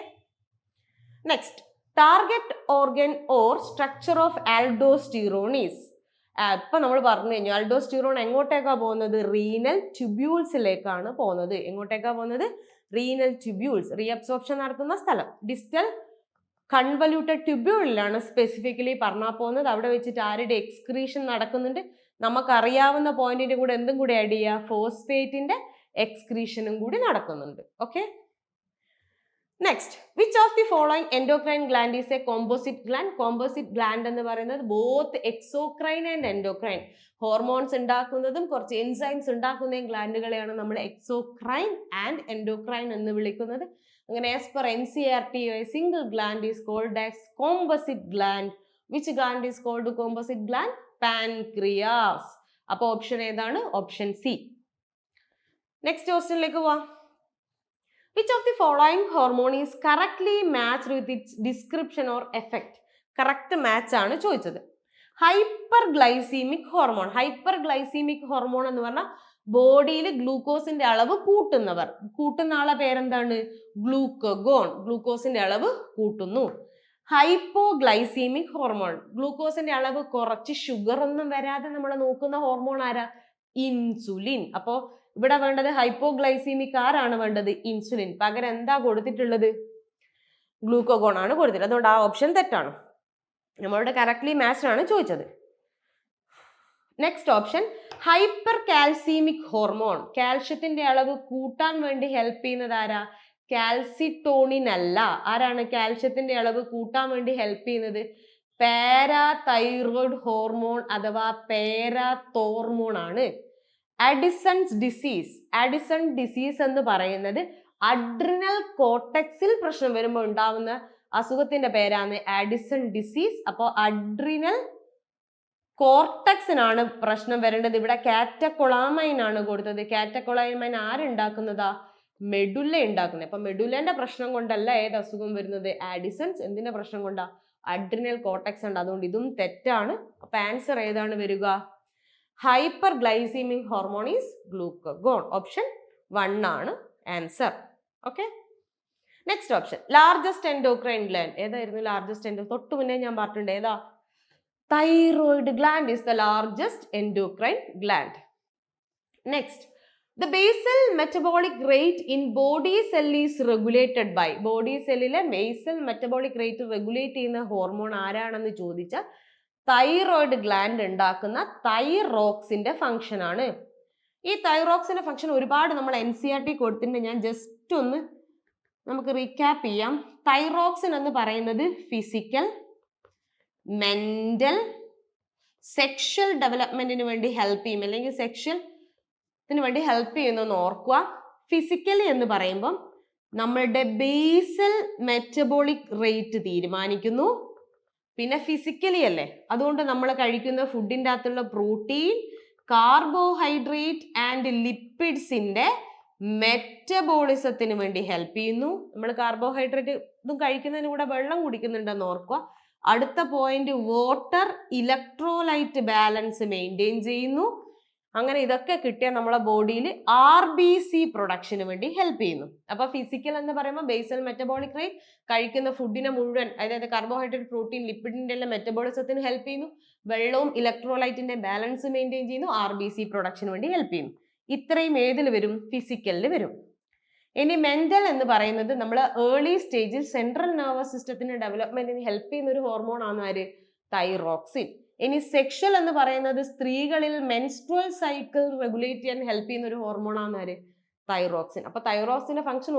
Next, target organ or structure of aldosterone is. ഇപ്പൊ നമ്മൾ പറഞ്ഞു കഴിഞ്ഞു ആൽഡോസ്റ്റിറോൺ എങ്ങോട്ടേക്കാ പോകുന്നത്? റീനൽ ട്യൂബ്യൂൾസിലേക്കാണ് പോകുന്നത്. എങ്ങോട്ടേക്കാ പോകുന്നത്? Renal tubules. റീഅബ്സോർപ്ഷൻ നടത്തുന്ന സ്ഥലം ഡിസ്റ്റൽ കൺവല്യൂട്ടഡ് ട്യൂബ്യൂളിലാണ് സ്പെസിഫിക്കലി പറഞ്ഞാൽ പോകുന്നത്. അവിടെ വെച്ചിട്ട് ആരുടെ എക്സ്ക്രീഷൻ നടക്കുന്നുണ്ട്? നമുക്കറിയാവുന്ന പോയിന്റിന്റെ കൂടെ എന്തും കൂടി ആഡ് ചെയ്യുക? ഫോസ്ഫേറ്റിന്റെ എക്സ്ക്രീഷനും കൂടി നടക്കുന്നുണ്ട്. Okay. Next, which of the following endocrine gland is A composite gland? Composite gland എന്ന് പറയുന്നത് both exocrine and endocrine hormones ഉണ്ടാക്കുന്നതും കുറച്ച് എൻസൈംസ് ഉണ്ടാക്കുന്നതും ഗ്ലാൻഡുകളെയാണ് നമ്മൾ എക്സോക്രൈൻ ആൻഡ് എൻഡോക്രൈൻ എന്ന് വിളിക്കുന്നത്. അങ്ങനെ as per NCERT a single gland is called as composite gland. Which gland is called composite gland? Pancreas. അപ്പൊ ഓപ്ഷൻ ഏതാണ്? Option C. നെക്സ്റ്റ് ക്വസ്റ്റ്യനിലേക്ക് പോവാം. Which of the following hormone is correctly matched with its description or effect? Correct match ആണ് ചോദിച്ചത്. ഹൈപ്പർഗ്ലൈസീമിക് hormone. ഹൈപ്പർഗ്ലൈസീമിക് hormone എന്ന് പറഞ്ഞാൽ ബോഡിയിൽ ഗ്ലൂക്കോസിന്റെ അളവ് കൂട്ടുന്നവർ. കൂട്ടുന്ന ആളെ പേരെന്താണ്? ഗ്ലൂക്കഗോൺ. ഗ്ലൂക്കോസിന്റെ അളവ് കൂട്ടുന്നു. Hypoglycaemic hormone. ഗ്ലൂക്കോസിന്റെ അളവ് കുറച്ച് ഷുഗർ ഒന്നും വരാതെ നമ്മൾ നോക്കുന്ന ഹോർമോൺ ആരാ? ഇൻസുലിൻ. അപ്പോ ഇവിടെ വേണ്ടത് ഹൈപ്പോഗ്ലൈസീമിക് ആരാണ് വേണ്ടത്? ഇൻസുലിൻ. പകരം എന്താ കൊടുത്തിട്ടുള്ളത്? ഗ്ലൂക്കോഗോൺ ആണ് കൊടുത്തിട്ടുള്ളത്. അതുകൊണ്ട് ആ ഓപ്ഷൻ തെറ്റാണ്. നമ്മളുടെ കറക്റ്റ്ലി മാച്ച്ഡ് ആണ് ചോദിച്ചത്. Next option hypercalcaemic hormone. കാൽഷ്യത്തിന്റെ അളവ് കൂട്ടാൻ വേണ്ടി ഹെൽപ്പ് ചെയ്യുന്നത് ആരാ? കാൽസിട്ടോണിൻ അല്ല. ആരാണ് കാൽഷ്യത്തിന്റെ അളവ് കൂട്ടാൻ വേണ്ടി ഹെൽപ്പ് ചെയ്യുന്നത്? പാരാതൈറോയ്ഡ് ഹോർമോൺ അഥവാ പാരാതോർമോൺ ആണ്. Addison's disease. അഡിസൺ ഡിസീസ് എന്ന് പറയുന്നത് അഡ്രിനൽ കോർട്ടെക്സിൽ പ്രശ്നം വരുമ്പോൾ ഉണ്ടാവുന്ന അസുഖത്തിന്റെ പേരാണ് അഡിസൺ ഡിസീസ്. അപ്പോൾ അഡ്രിനൽ കോർട്ടെക്സിനാണ് പ്രശ്നം വരേണ്ടത്. ഇവിടെ കാറ്റകൊളാമൈൻ ആണ് കൊടുത്തത്. കാറ്റകൊളാമൈൻ ആരുണ്ടാക്കുന്നതാ? മെഡുല്ല ഉണ്ടാക്കുന്നത്. അപ്പൊ മെഡുല്ലന്റെ പ്രശ്നം കൊണ്ടല്ല ഏത് അസുഖം വരുന്നത്? ആഡിസൺസ്. എന്തിന്റെ പ്രശ്നം കൊണ്ടാ? അഡ്രിനൽ കോർട്ടെക്സ് ഉണ്ട്. അതുകൊണ്ട് ഇതും തെറ്റാണ്. അപ്പൊ ആൻസർ ഏതാണ് വരിക? Hyper glycaemic hormone is glucagon. Option 1 ആണ് answer. Okay. Next option largest endocrine gland. ഏതായിരുന്നു ലാർജസ്റ്റ് എൻഡോ? തൊട്ട് മുന്നേ ഞാൻ പറഞ്ഞിട്ടുണ്ട്. ഏതാ? Thyroid gland is the largest endocrine gland. Next, the basal metabolic rate in body cell is regulated by. Body സെല്ലിലെ basal metabolic rate regulate ചെയ്യുന്ന hormone ആരാണെന്ന് ചോദിച്ചാൽ തൈറോയിഡ് ഗ്ലാൻഡ് ഉണ്ടാക്കുന്ന തൈറോക്സിന്റെ ഫംഗ്ഷൻ ആണ്. ഈ തൈറോക്സിന്റെ ഫംഗ്ഷൻ ഒരുപാട് നമ്മൾ NCERT കൊടുത്തിട്ടുണ്ട്. ഞാൻ ജസ്റ്റ് ഒന്ന് നമുക്ക് റീക്യാപ്പ് ചെയ്യാം. തൈറോക്സിൻ എന്ന് പറയുന്നത് ഫിസിക്കൽ, മെന്റൽ, സെക്ഷൽ ഡെവലപ്മെന്റിന് വേണ്ടി ഹെൽപ്പ് ചെയ്യും, അല്ലെങ്കിൽ സെക്ഷൽത്തിന് വേണ്ടി ഹെൽപ്പ് ചെയ്യുന്നെന്ന് ഓർക്കുക. ഫിസിക്കലി എന്ന് പറയുമ്പം നമ്മളുടെ ബേസൽ മെറ്റബോളിക് റേറ്റ് തീരുമാനിക്കുന്നു. പിന്നെ ഫിസിക്കലി അല്ലേ, അതുകൊണ്ട് നമ്മൾ കഴിക്കുന്ന ഫുഡിൻ്റെ അകത്തുള്ള പ്രോട്ടീൻ, കാർബോഹൈഡ്രേറ്റ് ആൻഡ് ലിപ്പിഡ്സിന്റെ മെറ്റബോളിസത്തിന് വേണ്ടി ഹെൽപ്പ് ചെയ്യുന്നു. നമ്മൾ കാർബോഹൈഡ്രേറ്റ് ഇതും കഴിക്കുന്നതിന് കൂടെ വെള്ളം കുടിക്കുന്നുണ്ടെന്ന് ഓർക്കുക. അടുത്ത point water electrolyte balance maintain ചെയ്യുന്നു. അങ്ങനെ ഇതൊക്കെ കിട്ടിയാൽ നമ്മളെ ബോഡിയിൽ RBC പ്രൊഡക്ഷന് വേണ്ടി ഹെൽപ്പ് ചെയ്യുന്നു. അപ്പൊ ഫിസിക്കൽ എന്ന് പറയുമ്പോൾ ബേസൽ മെറ്റബോളിക് റേറ്റ് കഴിക്കുന്ന ഫുഡിനെ മുഴുവൻ, അതായത് കാർബോഹൈഡ്രേറ്റ്, പ്രോട്ടീൻ, ലിപ്പിഡിന്റെ എല്ലാം മെറ്റബോളിസത്തിന് ഹെൽപ്പ് ചെയ്യുന്നു. വെള്ളവും ഇലക്ട്രോലൈറ്റിന്റെ ബാലൻസ് മെയിൻറ്റെയിൻ ചെയ്യുന്നു. RBC പ്രൊഡക്ഷന് വേണ്ടി ഹെൽപ്പ് ചെയ്യുന്നു. ഇത്രയും ഏതിൽ വരും? ഫിസിക്കലിൽ വരും. ഇനി മെന്റൽ എന്ന് പറയുന്നത് നമ്മൾ ഏർലി സ്റ്റേജിൽ സെൻട്രൽ നെർവസ് സിസ്റ്റത്തിന് ഡെവലപ്മെന്റിന് ഹെൽപ്പ് ചെയ്യുന്ന ഒരു ഹോർമോൺ ആണ് ആര്? തൈറോക്സിൻ. ഇനി സെക്ഷൽ എന്ന് പറയുന്നത് സ്ത്രീകളിൽ മെൻസ്ട്രുവൽ സൈക്കിൾ റെഗുലേറ്റ് ചെയ്യാൻ ഹെൽപ്പ് ചെയ്യുന്ന ഒരു ഹോർമോൺ ആണ് ആര്? തൈറോക്സിൻ. അപ്പൊ തൈറോക്സിന്റെ ഫംഗ്ഷൻ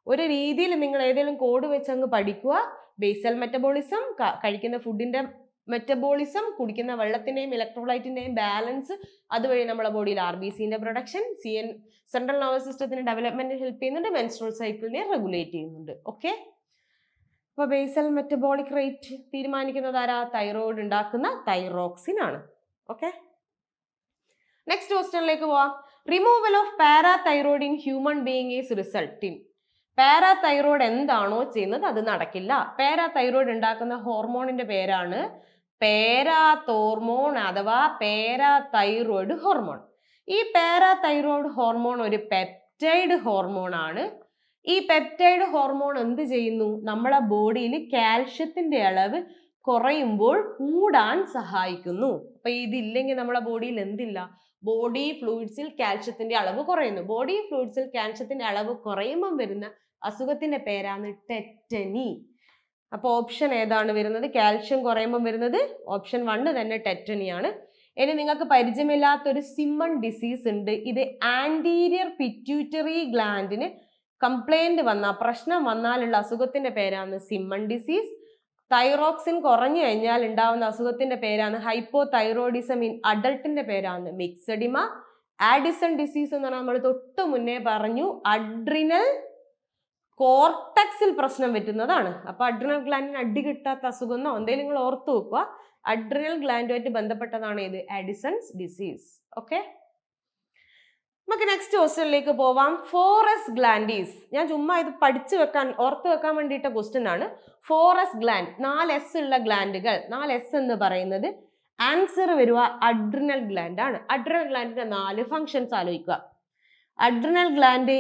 ഒരു രീതിയിൽ നിങ്ങൾ ഏതെങ്കിലും കോഡ് വെച്ച് അങ്ങ് പഠിക്കുക. ബേസൽ മെറ്റബോളിസം, കഴിക്കുന്ന ഫുഡിന്റെ മെറ്റബോളിസം, കുടിക്കുന്ന വെള്ളത്തിന്റെയും ഇലക്ട്രോലൈറ്റിന്റെയും ബാലൻസ്, അതുവഴി നമ്മുടെ ബോഡിയിൽ RBCന്റെ പ്രൊഡക്ഷൻ, സെൻട്രൽ നെർവസ് സിസ്റ്റത്തിന് ഡെവലപ്മെന്റിന് ഹെൽപ്പ് ചെയ്യുന്നുണ്ട്, മെൻസ്ട്രുവൽ സൈക്കിളിനെ റെഗുലേറ്റ് ചെയ്യുന്നുണ്ട്. ഓക്കെ. അപ്പൊ ബേസൽ മെറ്റബോളിക് റേറ്റ് തീരുമാനിക്കുന്നത് ആരാ? തൈറോയിഡ് ഉണ്ടാക്കുന്ന തൈറോക്സിൻ ആണ്. ഓക്കെ. നെക്സ്റ്റ് ക്വസ്റ്റ്യനിലേക്ക് പോവാം. Removal of parathyroid in human being is result in. Parathyroid എന്താണോ ചെയ്യുന്നത് അത് നടക്കില്ല. പാരാതൈറോയിഡ് ഉണ്ടാക്കുന്ന ഹോർമോണിന്റെ പേരാണ് പാരാതോർമോൺ അഥവാ പാരാതൈറോയിഡ് ഹോർമോൺ. ഈ പാരാതൈറോയിഡ് ഹോർമോൺ ഒരു പെപ്റ്റൈഡ് ഹോർമോൺ ആണ്. ഈ പെപ്റ്റൈഡ് ഹോർമോൺ എന്ത് ചെയ്യുന്നു? നമ്മളെ ബോഡിയിൽ കാൽഷ്യത്തിന്റെ അളവ് കുറയുമ്പോൾ കൂടാൻ സഹായിക്കുന്നു. അപ്പൊ ഇതില്ലെങ്കിൽ നമ്മളെ ബോഡിയിൽ എന്തില്ല? ബോഡി ഫ്ലൂയിഡ്സിൽ കാൽഷ്യത്തിന്റെ അളവ് കുറയുന്നു. ബോഡി ഫ്ലൂയിഡ്സിൽ കാൽഷ്യത്തിന്റെ അളവ് കുറയുമ്പോൾ വരുന്ന അസുഖത്തിന്റെ പേരാണ് ടെറ്റനി. അപ്പൊ ഓപ്ഷൻ ഏതാണ് വരുന്നത്? കാൽഷ്യം കുറയുമ്പോൾ വരുന്നത് ഓപ്ഷൻ 1 തന്നെ, ടെറ്റനിയാണ്. ഇനി നിങ്ങൾക്ക് പരിചയമില്ലാത്തൊരു സിമ്മൺ ഡിസീസ് ഉണ്ട്. ഇത് ആന്റീരിയർ പിറ്റ്യൂട്ടറി ഗ്ലാൻഡിന് കംപ്ലൈന്റ് വന്നാൽ, പ്രശ്നം വന്നാലുള്ള അസുഖത്തിന്റെ പേരാണ് സിമ്മൺ ഡിസീസ്. തൈറോക്സിൻ കുറഞ്ഞു കഴിഞ്ഞാൽ ഉണ്ടാവുന്ന അസുഖത്തിന്റെ പേരാണ് ഹൈപ്പോതൈറോയിഡിസം. ഇൻ അഡൾട്ടിന്റെ പേരാണ് മിക്സഡിമ. ആഡിസൺ ഡിസീസ് എന്ന് പറഞ്ഞാൽ നമ്മൾ തൊട്ട് മുന്നേ പറഞ്ഞു, അഡ്രിനൽ കോർട്ടക്സിൽ പ്രശ്നം പറ്റുന്നതാണ്. അപ്പൊ അഡ്രിനൽ ഗ്ലാൻഡിന് അടി കിട്ടാത്ത അസുഖം എന്നോ എന്തെങ്കിലും നിങ്ങൾ ഓർത്തു വെക്കുക. അഡ്രിനൽ ഗ്ലാൻഡുമായിട്ട് ബന്ധപ്പെട്ടതാണ് ഏത്? ആഡിസൺസ് ഡിസീസ്. ഓക്കെ, നമുക്ക് നെക്സ്റ്റ് ക്വസ്റ്റ്യനിലേക്ക് പോവാം. ഫോറസ് ഗ്ലാൻഡീസ്, ഞാൻ ചുമ്മാ ഇത് പഠിച്ചു വെക്കാൻ ഓർത്ത് വെക്കാൻ വേണ്ടിയിട്ട ക്വസ്റ്റ്യൻ ആണ്. ഫോറസ് ഗ്ലാൻഡ്, 4 S ഉള്ള ഗ്ലാൻഡുകൾ, 4 S എന്ന് പറയുന്നത് ആൻസർ വരുക അഡ്രിനൽ ഗ്ലാൻഡ് ആണ്. അഡ്രിനൽ ഗ്ലാൻഡിന്റെ 4 ഫങ്ഷൻസ് ആലോചിക്കുക. അഡ്രിനൽ ഗ്ലാൻഡ്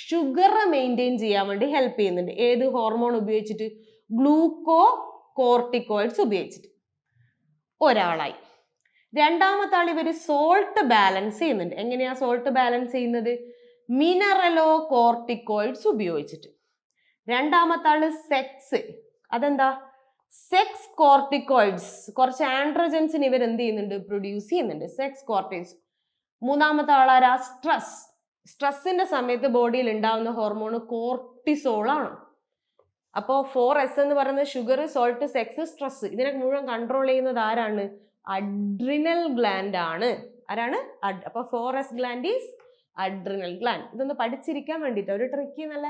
ഷുഗർ മെയിൻറ്റെയിൻ ചെയ്യാൻ വേണ്ടി ഹെൽപ്പ് ചെയ്യുന്നുണ്ട്. ഏത് ഹോർമോൺ ഉപയോഗിച്ചിട്ട്? ഗ്ലൂക്കോ കോർട്ടിക്കോയിഡ്സ് ഉപയോഗിച്ചിട്ട്. ഒരാളായി. രണ്ടാമത്തെ ആൾ ഇവർ സോൾട്ട് ബാലൻസ് ചെയ്യുന്നുണ്ട്. എങ്ങനെയാ സോൾട്ട് ബാലൻസ് ചെയ്യുന്നത്? മിനറലോ കോർട്ടിക്കോയിഡ്സ് ഉപയോഗിച്ചിട്ട്. രണ്ടാമത്തെ ആള് സെക്സ്. അതെന്താ? സെക്സ് കോർട്ടിക്കോയിഡ്സ്, കുറച്ച് ആൻഡ്രോജൻസിന് ഇവർ എന്ത് ചെയ്യുന്നുണ്ട്? പ്രൊഡ്യൂസ് ചെയ്യുന്നുണ്ട്, സെക്സ് കോർട്ടിക്സ്. മൂന്നാമത്തെ ആളാരാ? സ്ട്രെസ്. സ്ട്രെസ്സിന്റെ സമയത്ത് ബോഡിയിൽ ഉണ്ടാവുന്ന ഹോർമോൺ കോർട്ടിസോൾ ആണ്. അപ്പോൾ 4S എന്ന് പറയുന്നത് ഷുഗർ, സോൾട്ട്, സെക്സ്, സ്ട്രെസ്, ഇതിനെ മുഴുവൻ കൺട്രോൾ ചെയ്യുന്നത് ആരാണ്? അഡ്രിനൽ ഗ്ലാൻഡ് ആണ്. ആരാണ്? അപ്പൊ 4S gland is adrenal gland. ഇതൊന്ന് പഠിച്ചിരിക്കാൻ വേണ്ടിയിട്ട് ഒരു ട്രിക്കി നല്ല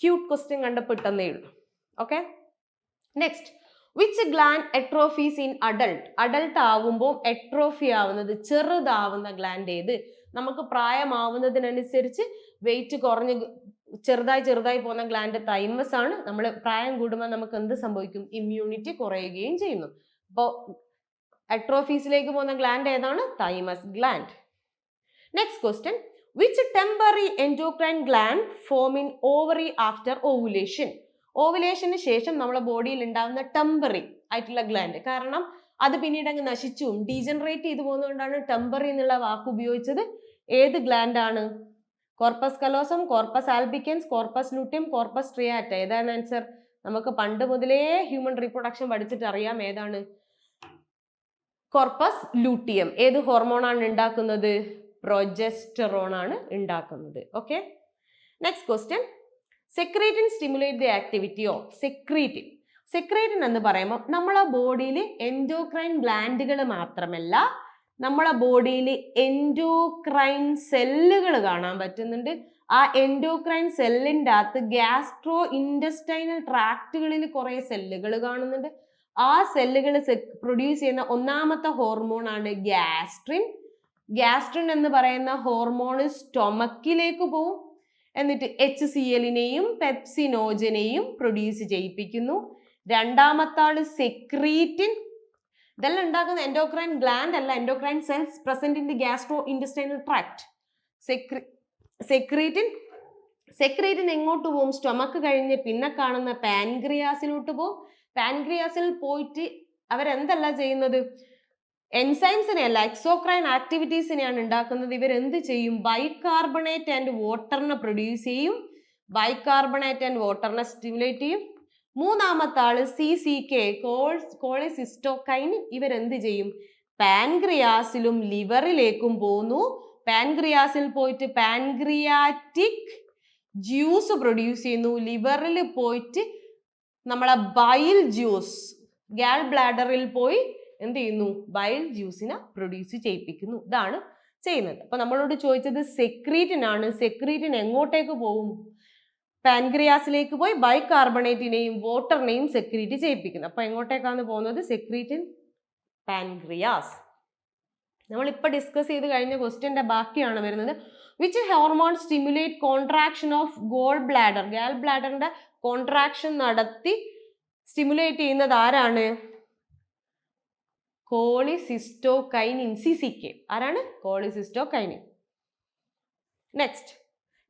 ക്യൂട്ട് ക്വസ്റ്റ്യൻ കണ്ടപ്പെട്ടെന്നേ ഉള്ളൂ. Okay, next, which gland atrophies in adult? Adult ആവുമ്പോൾ എട്രോഫി ആവുന്നത്, ചെറുതാവുന്ന ഗ്ലാൻഡ് ഏത്? നമുക്ക് പ്രായമാവുന്നതിനനുസരിച്ച് വെയിറ്റ് കുറഞ്ഞ് ചെറുതായി പോകുന്ന ഗ്ലാൻഡ് തൈമസ് ആണ്. നമ്മൾ പ്രായം കൂടുമ്പോൾ നമുക്ക് എന്ത് സംഭവിക്കും? ഇമ്മ്യൂണിറ്റി കുറയുകയും ചെയ്യുന്നു. അപ്പോൾ എട്രോഫീസിലേക്ക് പോകുന്ന ഗ്ലാൻഡ് ഏതാണ്? Thymus gland. Next question, which temporary endocrine gland form in ovary after ovulation? ഓവുലേഷന് ശേഷം നമ്മുടെ ബോഡിയിൽ ഉണ്ടാകുന്ന ടെമ്പററി ആയിട്ടുള്ള ഗ്ലാൻഡ്, കാരണം അത് പിന്നീട് അങ്ങ് നശിച്ചു ഡീജനറേറ്റ് ചെയ്തു പോകുന്നതുകൊണ്ടാണ് ടെമ്പററി എന്നുള്ള വാക്ക് ഉപയോഗിച്ചത്. ഏത് ഗ്ലാൻഡ് ആണ്? Corpus callosum, corpus albicans, corpus luteum, corpus striata. ഏതാണ് ആൻസർ? നമുക്ക് പണ്ട് മുതലേ ഹ്യൂമൻ റീപ്രൊഡക്ഷൻ പഠിച്ചിട്ട് അറിയാം ഏതാണ്? Corpus luteum. ഏത് ഹോർമോണാണ് ഉണ്ടാക്കുന്നത്? പ്രൊജെസ്റ്ററോൺ ആണ് ഉണ്ടാക്കുന്നത്. Okay, next question, secretin stimulate the activity of? Secretin, secretin എന്ന് പറയുമ്പോൾ നമ്മളെ ബോഡിയിൽ എൻഡോക്രൈൻ ഗ്ലാൻഡുകൾ മാത്രമല്ല, നമ്മളെ ബോഡിയിൽ എൻഡോക്രൈൻ സെല്ലുകൾ കാണാൻ പറ്റുന്നുണ്ട്. ആ എൻഡോക്രൈൻ സെല്ലിൻ്റെ അകത്ത് ഗ്യാസ്ട്രോ ഇൻഡസ്റ്റൈനൽ ട്രാക്റ്റുകളിൽ കുറേ സെല്ലുകൾ കാണുന്നുണ്ട്. ആ സെല്ലുകൾ പ്രൊഡ്യൂസ് ചെയ്യുന്ന ഒന്നാമത്തെ ഹോർമോൺ ആണ് ഗ്യാസ്ട്രിൻ. ഗ്യാസ്ട്രിൻ എന്ന് പറയുന്ന ഹോർമോൺ സ്റ്റൊമക്കിലേക്ക് പോവും. എന്നിട്ട് HCl-നെയും പെപ്സിനോജനെയും പ്രൊഡ്യൂസ് ചെയ്യിപ്പിക്കുന്നു. രണ്ടാമത്തെ ആള് സെക്രീറ്റിൻ. ഇതെല്ലാം ഉണ്ടാക്കുന്ന എൻഡോക്രൈൻ ഗ്ലാൻഡ് അല്ല, endocrine cells present in the gastro intestinal tract. Secretin എങ്ങോട്ട് പോകും? സ്റ്റൊമക്ക് കഴിഞ്ഞ് പിന്നെ കാണുന്ന പാൻക്രിയാസിലോട്ട് പോകും. പാൻക്രിയാസിൽ പോയിട്ട് അവരെന്തല്ല ചെയ്യുന്നത്? എൻസൈംസിനെ അല്ല, എക്സോക്രൈൻ ആക്ടിവിറ്റീസിനെയാണ് ഉണ്ടാക്കുന്നത്. ഇവരെന്ത് ചെയ്യും? ബൈകാർബണേറ്റ് ആൻഡ് വാട്ടറിനെ പ്രൊഡ്യൂസ് ചെയ്യും. ബൈകാർബണേറ്റ് ആൻഡ് വാട്ടറിനെ സ്റ്റിമുലേറ്റ് ചെയ്യും. മൂന്നാമത്തെ ആള് CCK, കോളിസിസ്റ്റോകൈൻ. ഇവരെന്ത് ചെയ്യും? പാൻക്രിയാസിലും ലിവറിലേക്കും പോകുന്നു. പാൻക്രിയാസിൽ പോയിട്ട് പാൻക്രിയാറ്റിക് ജ്യൂസ് പ്രൊഡ്യൂസ് ചെയ്യുന്നു. ലിവറിൽ പോയിട്ട് നമ്മളെ ബൈൽ ജ്യൂസ്, ഗാൾ ബ്ലാഡറിൽ പോയി എന്ത് ചെയ്യുന്നു? ബൈൽ ജ്യൂസിനെ പ്രൊഡ്യൂസ് ചെയ്യിപ്പിക്കുന്നു. ഇതാണ് ചെയ്യുന്നത്. അപ്പൊ നമ്മളോട് ചോദിച്ചത് സെക്രീറ്റിൻ ആണ്. സെക്രീറ്റിൻ എങ്ങോട്ടേക്ക് പോകും? പാൻക്രിയാസിലേക്ക് പോയി ബൈകാർബണേറ്റിനെയും വാട്ടറിനെയും സെക്രീറ്റ് ചെയ്യിപ്പിക്കുന്നു. അപ്പൊ എങ്ങോട്ടേക്കാണ് പോകുന്നത്? Secretin pancreas. നമ്മളിപ്പോൾ ഡിസ്കസ് ചെയ്ത് കഴിഞ്ഞ ക്വസ്റ്റ്യന്റെ ബാക്കിയാണ് വരുന്നത്. Which hormone stimulate contraction of gall bladder? Gall ബ്ലാഡറിന്റെ കോൺട്രാക്ഷൻ നടത്തി സ്റ്റിമുലേറ്റ് ചെയ്യുന്നത് ആരാണ്? Cholecystokinin, CCK. ആരാണ്? Cholecystokinin. Next,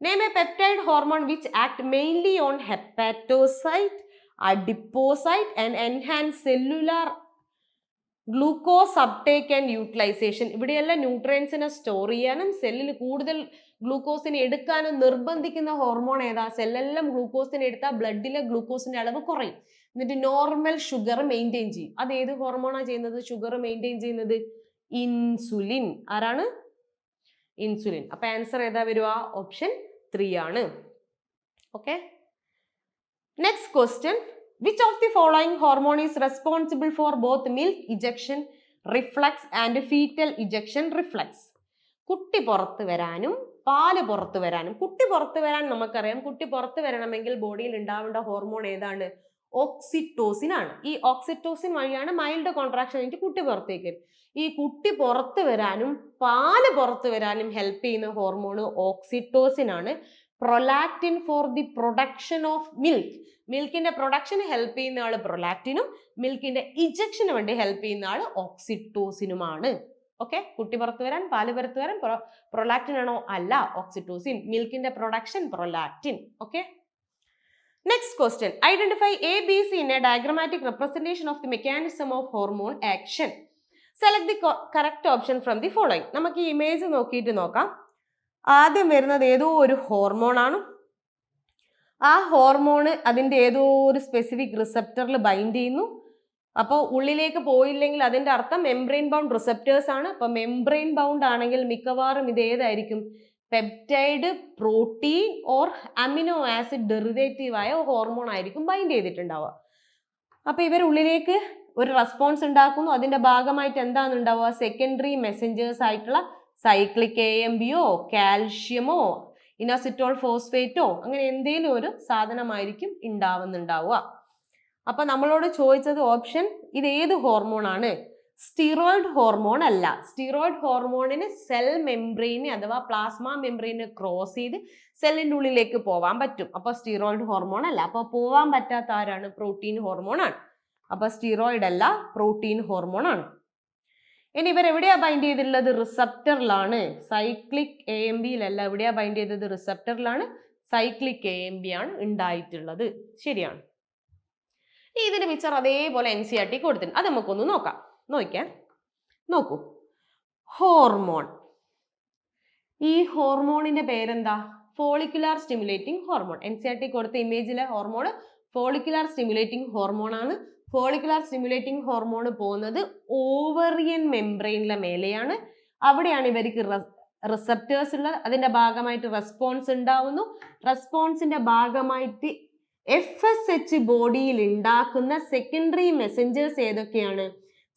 name a peptide hormone which act mainly on hepatocyte, adipocyte and enhance cellular glucose uptake and utilisation. ഇവിടെയെല്ലാം ന്യൂട്രിയൻസിനെ store ചെയ്യാനും സെല്ലിൽ കൂടുതൽ ഗ്ലൂക്കോസിനെ എടുക്കാനും നിർബന്ധിക്കുന്ന ഹോർമോൺ ഏതാ? സെല്ലെല്ലാം ഗ്ലൂക്കോസിനെ എടുത്താൽ ബ്ലഡിലെ ഗ്ലൂക്കോസിന്റെ അളവ് കുറയും. എന്നിട്ട് നോർമൽ ഷുഗർ മെയിൻറ്റെയിൻ ചെയ്യും. അത് ഏത് ഹോർമോണാണ് ചെയ്യുന്നത്? ഷുഗർ മെയിൻറ്റെയിൻ ചെയ്യുന്നത് ഇൻസുലിൻ. ആരാണ്? ഇൻസുലിൻ. അപ്പൊ ആൻസർ ഏതാ വരിക? ഓപ്ഷൻ 3 ആണ്. Okay, next question, which of the following hormone is responsible for both milk ejection reflex and foetal ejection reflex? കുട്ടി പുറത്ത് വരാനും പാല് പുറത്തു വരാനും. കുട്ടി പുറത്തു വരാൻ നമുക്കറിയാം, കുട്ടി പുറത്തു വരണമെങ്കിൽ ബോഡിയിൽ ഉണ്ടാവേണ്ട ഹോർമോൺ ഏതാണ്? ഓക്സിറ്റോസിൻ ആണ്. ഈ ഓക്സിറ്റോസിൻ വഴിയാണ് മൈൽഡ് കോൺട്രാക്ഷൻ ആയിട്ട് കുട്ടി പുറത്തേക്ക്. ഈ കുട്ടി പുറത്തു വരാനും പാല് പുറത്തു വരാനും ഹെൽപ്പ് ചെയ്യുന്ന ഹോർമോൺ ഓക്സിറ്റോസിൻ ആണ്. Prolactin for the production of milk, മിൽക്കിന്റെ പ്രൊഡക്ഷന് ഹെൽപ്പ് ചെയ്യുന്ന ആള് പ്രൊലാക്റ്റിനും മിൽക്കിന്റെ ഇജക്ഷന് വേണ്ടി ഹെൽപ്പ് ചെയ്യുന്ന ആള് ഓക്സിറ്റോസിനുമാണ്. ഓക്കെ, കുട്ടി പുറത്തു വരാൻ പാല് പുറത്തു വരാൻ പ്രൊലാക്റ്റിൻ ആണോ? അല്ല, ഓക്സിറ്റോസിൻ. മിൽക്കിന്റെ production prolactin. Okay, next question. Identify A B C in a diagrammatic representation of the mechanism of hormone action. Select the correct option from the following. നമുക്ക് ഈ ഇമേജ് നോക്കിയിട്ട് നോക്കാം. ആദ്യം വരുന്നത് ഏതോ ഒരു ഹോർമോൺ ആണ്. ആ ഹോർമോണ് അതിന്റെ ഏതോ ഒരു സ്പെസിഫിക് റിസപ്റ്ററിൽ ബൈൻഡ് ചെയ്യുന്നു. അപ്പോൾ ഉള്ളിലേക്ക് പോയില്ലെങ്കിൽ അതിന്റെ അർത്ഥം മെംബ്രെയിൻ ബൗണ്ട് റിസപ്റ്റേഴ്സ് ആണ്. അപ്പൊ മെംബ്രെയിൻ ബൗണ്ട് ആണെങ്കിൽ മിക്കവാറും ഇത് ഏതായിരിക്കും? Peptide, protein or amino acid derivative ആയ ഹോർമോൺ ആയിരിക്കും ബൈൻഡ് ചെയ്തിട്ടുണ്ടാവുക. അപ്പൊ ഇവർ ഉള്ളിലേക്ക് ഒരു റെസ്പോൺസ് ഉണ്ടാക്കുന്നു. അതിന്റെ ഭാഗമായിട്ട് എന്താണ് ഉണ്ടാവുക? സെക്കൻഡറി മെസ്സഞ്ചേഴ്സ് ആയിട്ടുള്ള സൈക്ലിക് AMPയോ കാൽഷ്യമോ ഇനോസിറ്റോൾ ഫോസ്ഫേറ്റോ അങ്ങനെ എന്തെങ്കിലും ഒരു സാധനമായിരിക്കും ഉണ്ടാവുക. അപ്പൊ നമ്മളോട് ചോദിച്ചത് ഓപ്ഷൻ ഇത് ഏത് ഹോർമോൺ ആണ്? സ്റ്റിറോയിഡ് ഹോർമോൺ അല്ല. സ്റ്റിറോയിഡ് ഹോർമോണിന് സെൽ മെംബ്രെയിൻ അഥവാ പ്ലാസ്മ മെംബ്രെയിന് ക്രോസ് ചെയ്ത് സെല്ലിന്റെ ഉള്ളിലേക്ക് പോവാൻ പറ്റും. അപ്പൊ സ്റ്റിറോയിഡ് ഹോർമോൺ അല്ല. അപ്പൊ പോവാൻ പറ്റാത്ത ആരാണ്? പ്രോട്ടീൻ ഹോർമോൺ ആണ്. അപ്പൊ സ്റ്റിറോയിഡ് അല്ല, പ്രോട്ടീൻ ഹോർമോൺ ആണ്. ഇനി ഇവർ എവിടെയാ ബൈൻഡ് ചെയ്തിട്ടുള്ളത്? റിസപ്റ്ററിലാണ്. സൈക്ലിക് AMPയിലല്ല. എവിടെയാ ബൈൻഡ് ചെയ്തത്? റിസപ്റ്ററിലാണ്. സൈക്ലിക് AMP ആണ് ഉണ്ടായിട്ടുള്ളത്. ശരിയാണ്. ഇതിന്റെ പിക്ചർ അതേപോലെ NCERT കൊടുത്തിട്ടുണ്ട്. അത് നമുക്കൊന്ന് നോക്കാം. നോക്കൂ, ഹോർമോൺ. ഈ ഹോർമോണിന്റെ പേരെന്താ? Follicular stimulating hormone. NCERT കൊടുത്ത ഇമേജിലെ ഹോർമോൺ ഫോളിക്കുലാർ സ്റ്റിമുലേറ്റിംഗ് ഹോർമോൺ ആണ്. ഫോളിക്കുലാർ സ്റ്റിമുലേറ്റിംഗ് ഹോർമോൺ പോകുന്നത് ഓവറിയൻ മെംബ്രെയിനിലെ മേലെയാണ്. അവിടെയാണ് ഇവർക്ക് റിസപ്റ്റേഴ്സ് ഉള്ളത്. അതിന്റെ ഭാഗമായിട്ട് റെസ്പോൺസ് ഉണ്ടാവുന്നു. റെസ്പോൺസിന്റെ ഭാഗമായിട്ട് FSH ബോഡിയിൽ ഉണ്ടാക്കുന്ന സെക്കൻഡറി മെസ്സഞ്ചേഴ്സ് ഏതൊക്കെയാണ്?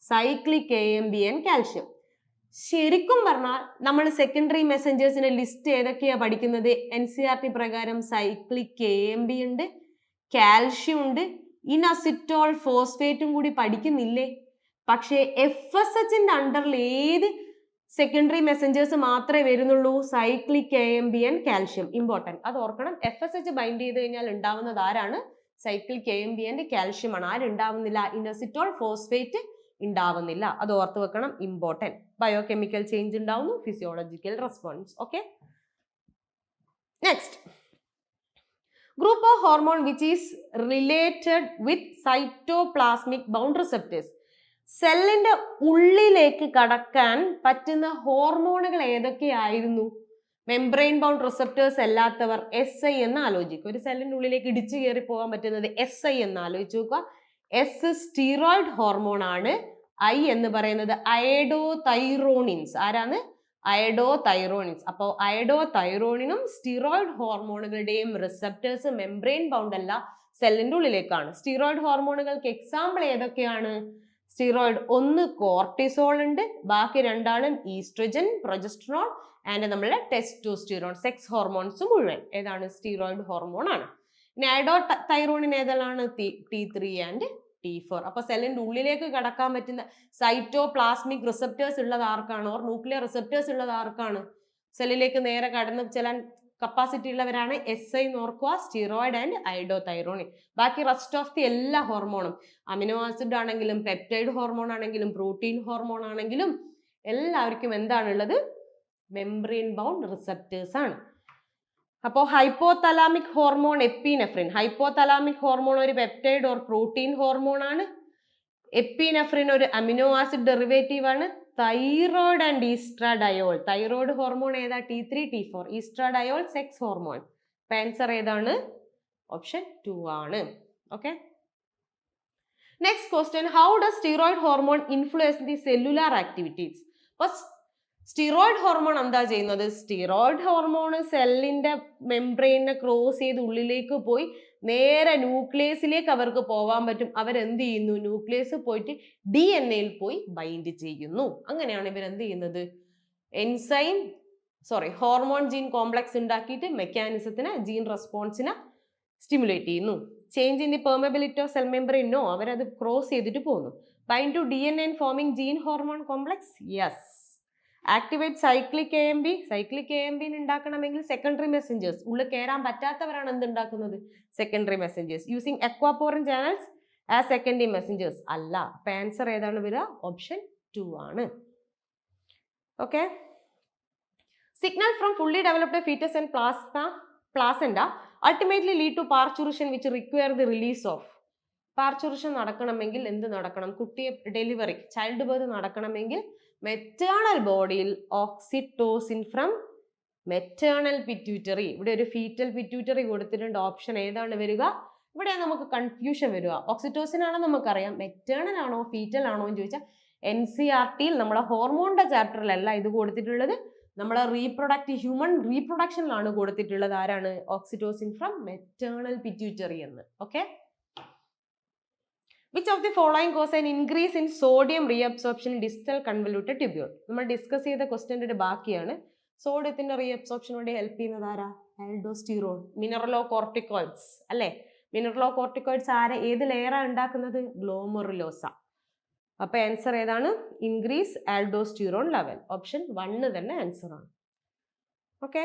Cyclic AMP and calcium. ശരിക്കും പറഞ്ഞാൽ നമ്മൾ സെക്കൻഡറി മെസ്സഞ്ചേഴ്സിന്റെ ലിസ്റ്റ് ഏതൊക്കെയാ പഠിക്കുന്നത്? NCERT പ്രകാരം സൈക്ലിക് AMP ഉണ്ട്, കാൽഷ്യം ഉണ്ട്, ഇനോസിറ്റോൾ ഫോസ്ഫേറ്റും കൂടി പഠിക്കുന്നില്ലേ? പക്ഷേ FSHന്റെ അണ്ടറിൽ ഏത് സെക്കൻഡറി മെസ്സഞ്ചേഴ്സ് മാത്രമേ വരുന്നുള്ളൂ? Cyclic AMP and calcium. Important, അത് ഓർക്കണം. FSH ബൈൻഡ് ചെയ്ത് കഴിഞ്ഞാൽ ഉണ്ടാവുന്നത് ആരാണ്? സൈക്ലിക് AMP ആൻഡ് കാൽഷ്യം ആണ്. ആരുണ്ടാവുന്നില്ല? ഇനോസിറ്റോൾ ഫോസ്ഫേറ്റ് ഉണ്ടാവുന്നില്ല. അത് ഓർത്ത് വെക്കണം. ഇമ്പോർട്ടൻറ്റ്. ബയോകെമിക്കൽ ചേഞ്ച് ഉണ്ടാവുന്നു, physiological response. Okay, next. Group of hormone which is related with cytoplasmic bound receptors. സെല്ലിന്റെ ഉള്ളിലേക്ക് കടക്കാൻ പറ്റുന്ന ഹോർമോണുകൾ ഏതൊക്കെയായിരുന്നു? മെംബ്രെയിൻ ബൗണ്ട് റിസപ്റ്റേഴ്സ് അല്ലാത്തവർ SI എന്ന് ആലോചിക്കുക. ഒരു സെല്ലിന്റെ ഉള്ളിലേക്ക് ഇടിച്ചു കയറി പോകാൻ പറ്റുന്നത് SI എന്ന് ആലോചിച്ച് നോക്കുക. S സ്റ്റിറോയിഡ് ഹോർമോൺ ആണ്. I എന്ന് പറയുന്നത് അയഡോതൈറോണിൻസ്. ആരാണ്? അയഡോതൈറോണിൻസ്. അപ്പോൾ അയഡോതൈറോണിനും സ്റ്റിറോയിഡ് ഹോർമോണുകളുടെയും റിസപ്റ്റേഴ്സ് മെംബ്രെയിൻ ബൗണ്ട് അല്ല, സെല്ലിന്റെ ഉള്ളിലേക്കാണ്. സ്റ്റിറോയിഡ് ഹോർമോണുകൾക്ക് എക്സാമ്പിൾ ഏതൊക്കെയാണ്? സ്റ്റിറോയിഡ് ഒന്ന് കോർട്ടിസോൾ ഉണ്ട്, ബാക്കി രണ്ടാണ് ഈസ്ട്രജൻ, പ്രൊജസ്ട്രോൺ ആൻഡ് നമ്മളുടെ ടെസ്റ്റോസ്റ്റിറോൺ. സെക്സ് ഹോർമോൺസ് മുഴുവൻ ഏതാണ്? സ്റ്റിറോയിഡ് ഹോർമോൺ ആണ്. ഇനി അയഡോതൈറോണിൻ ഏതാണ്? T3 and T4. അപ്പൊ സെല്ലിന്റെ ഉള്ളിലേക്ക് കടക്കാൻ പറ്റുന്ന സൈറ്റോപ്ലാസ്മിക് റിസപ്റ്റേഴ്സ് ഉള്ളത് ആർക്കാണ്? ഓർ ന്യൂക്ലിയർ റിസപ്റ്റേഴ്സ് ഉള്ളത് ആർക്കാണ്? സെല്ലിലേക്ക് നേരെ കടന്ന് ചെല്ലാൻ കപ്പാസിറ്റി ഉള്ളവരാണ് SI എന്ന് ഓർക്കുക, സ്റ്റിറോയിഡ് ആൻഡ് അയഡോതൈറോണിൻ. ബാക്കി റെസ്റ്റ് ഓഫ് ദി എല്ലാ ഹോർമോണും, അമിനോ ആസിഡ് ആണെങ്കിലും പെപ്റ്റൈഡ് ഹോർമോൺ ആണെങ്കിലും പ്രോട്ടീൻ ഹോർമോൺ ആണെങ്കിലും എല്ലാവർക്കും എന്താണുള്ളത്? മെംബ്രെയിൻ ബൗണ്ട് റിസപ്റ്റേഴ്സ് ആണ്. അപ്പോൾ hypothalamic hormone epinephrine. Hypothalamic hormone ഒരു പെപ്റ്റൈഡ് ഓർ പ്രോട്ടീൻ ഹോർമോൺ ആണ്. എപ്പിനെഫ്രിൻ ഒരു അമിനോ ആസിഡ് ഡെറിവേറ്റീവ് ആണ്. Thyroid and oestradiol. Thyroid hormone ഏതാ? T3 T4. Oestradiol sex hormone. Answer ഏതാണ്? ഓപ്ഷൻ 2 ആണ്. Okay, next question. How does steroid hormone influence the cellular activities? അപ്പൊ steroid hormone എന്താ ചെയ്യുന്നത്? Steroid hormone സെല്ലിന്റെ മെംബ്രെയിനെ cross ചെയ്ത് ഉള്ളിലേക്ക് പോയി നേരെ ന്യൂക്ലിയസിലേക്ക് അവർക്ക് പോവാൻ പറ്റും. അവരെന്ത് ചെയ്യുന്നു? ന്യൂക്ലിയസ് പോയിട്ട് DNA യിൽ പോയി ബൈൻഡ് ചെയ്യുന്നു. അങ്ങനെയാണ് ഇവർ എന്ത് ചെയ്യുന്നത്? എൻസൈം ഹോർമോൺ ജീൻ കോംപ്ലക്സ് ഉണ്ടാക്കിയിട്ട് മെക്കാനിസത്തിന് ജീൻ റെസ്പോൺസിനെ സ്റ്റിമുലേറ്റ് ചെയ്യുന്നു. Change in the permeability of cell മെമ്പറിനോ അവരത് ക്രോസ് ചെയ്തിട്ട് പോകുന്നു. Bind to DNA and forming gene hormone complex, yes. Activate cyclic AMP. Cyclic AMP ഉണ്ടാക്കണമെങ്കിൽ സെക്കൻഡറി മെസ്സഞ്ചേഴ്സ്, ഉള്ളിൽ കയറാൻ പറ്റാത്തവരാണ് എന്തുണ്ടാക്കുന്നത്, secondary messengers. Using aquaporin channels as secondary messengers അല്ല. അപ്പൊ ആൻസർ ഏതാണ് വരിക, ഓപ്ഷൻ 2 ആണ്. Okay. Signal from fully developed foetus and placenta ultimately lead to parturition which require the release of. Parturition നടക്കണമെങ്കിൽ എന്ത് നടക്കണം, കുട്ടിയെ ഡെലിവറി ചൈൽഡ് ബർത്ത് നടക്കണമെങ്കിൽ മെറ്റേണൽ ബോഡിയിൽ ഓക്സിറ്റോസിൻ ഫ്രം മെറ്റേണൽ പിറ്റ്യൂട്ടറി. ഇവിടെ ഒരു ഫീറ്റൽ പിറ്റ്യൂട്ടറി കൊടുത്തിട്ടുണ്ട്. ഓപ്ഷൻ ഏതാണ് വരിക, ഇവിടെ നമുക്ക് കൺഫ്യൂഷൻ വരിക. ഓക്സിറ്റോസിൻ ആണോ നമുക്കറിയാം, മെറ്റേണൽ ആണോ ഫീറ്റൽ ആണോ എന്ന് ചോദിച്ചാൽ NCERT നമ്മളെ ഹോർമോണിന്റെ ചാപ്റ്ററിലല്ല ഇത് കൊടുത്തിട്ടുള്ളത്, നമ്മളെ ഹ്യൂമൻ റീപ്രൊഡക്ഷനിലാണ് കൊടുത്തിട്ടുള്ളത്. ആരാണ്, ഓക്സിറ്റോസിൻ ഫ്രം മെറ്റേണൽ പിറ്റ്യൂട്ടറി എന്ന്. Okay. Which of the following cause an increase in sodium reabsorption in distal convoluted tubule? നമ്മൾ ഡിസ്കസ് ചെയ്ത ക്വസ്റ്റ്യൻ്റെ ഒരു ബാക്കിയാണ്. സോഡിയത്തിന്റെ റീഅബ്സോർപ്ഷന് വേണ്ടി ഹെൽപ്പ് ചെയ്യുന്നത് ആരാ, ആൽഡോസ്റ്റിറോൺ. മിനറലോ കോർട്ടിക്കോയിഡ്സ് അല്ലെ, മിനറലോ കോർട്ടിക്കോയിഡ്സ് ഏത് ലെയറാ ഉണ്ടാക്കുന്നത്, ഗ്ലോമെറുലോസ. അപ്പൊ ആൻസർ ഏതാണ്, ഇൻക്രീസ് ആൽഡോസ്റ്റിറോൺ ലെവൽ. ഓപ്ഷൻ 1 തന്നെ ആൻസർ ആണ്. ഓക്കെ.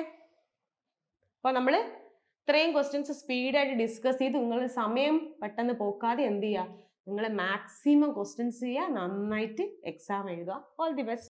അപ്പൊ നമ്മൾ ഇത്രയും ക്വസ്റ്റ്യൻസ് സ്പീഡായിട്ട് ഡിസ്കസ് ചെയ്ത് നിങ്ങൾ സമയം പെട്ടെന്ന് പോക്കാതെ എന്ത് ചെയ്യുക, നിങ്ങൾ മാക്സിമം ക്വസ്റ്റ്യൻസ് ചെയ്യുക, നന്നായിട്ട് എക്സാം എഴുതുക. All the best.